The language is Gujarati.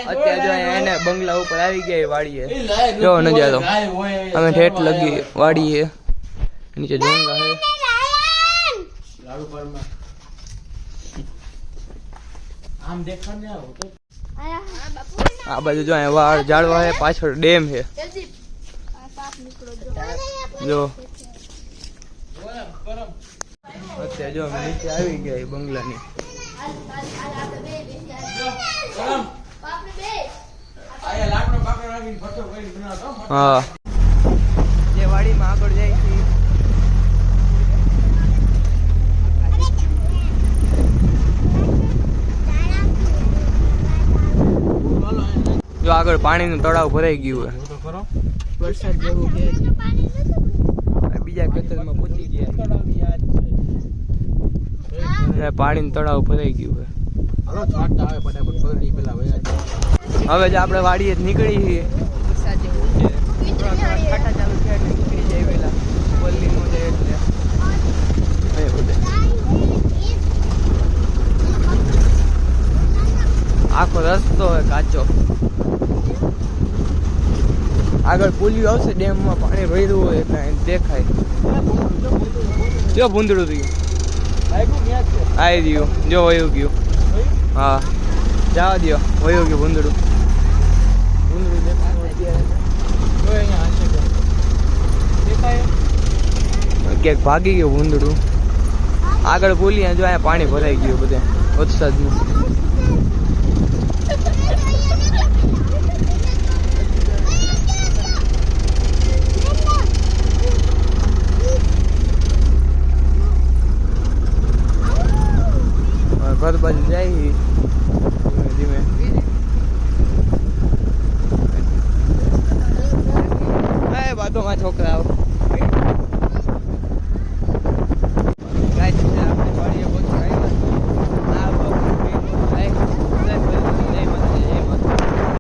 અત્યારે જો એને બંગલા ઉપર આવી ગયા વાડીએ જો નજારો અમે ઠેઠ લગી વાડીએ નીચે ડુંગા હે આમ દેખવા ને આવો તો આ બાજુ જો વાળ ઝાડવા હે પાછળ ડેમ હે જો અત્યારે જો અમે નીચે આવી ગયા બંગલાની હા જે વાડીમાં આગળ જાય છે જો આગળ પાણીનું તળાવ ભરાઈ ગયું હે વરસાદ જેવું કે બીજા ખેતરમાં પહોંચી ગયા પાણીનું તળાવ ભરાઈ ગયું હે હવે જ આપણે વાડીએ નીકળી છીએ ખાટા ચાલુ થયા એટલે નીકળી જાય પેલા બોલી નો જાય એટલે આખો રસ્તો હોય કાચો આગળ પુલિયું આવશે ડેમમાં પાણી ભર્યું હોય એટલે દેખાય જો ભૂંદડું રહ્યું આવી રહ્યું જો વયું ગયું હા જવા દો વયું ગયું ભૂંદડું ક્યાંક ભાગી ગયું ભૂંદડું આગળ પુલિયા જો અહીંયા પાણી ભરાઈ ગયું બધે વરસાદનું ઘર બાજુ જાય ધીમે ધીમે બાજુમાં છોકરા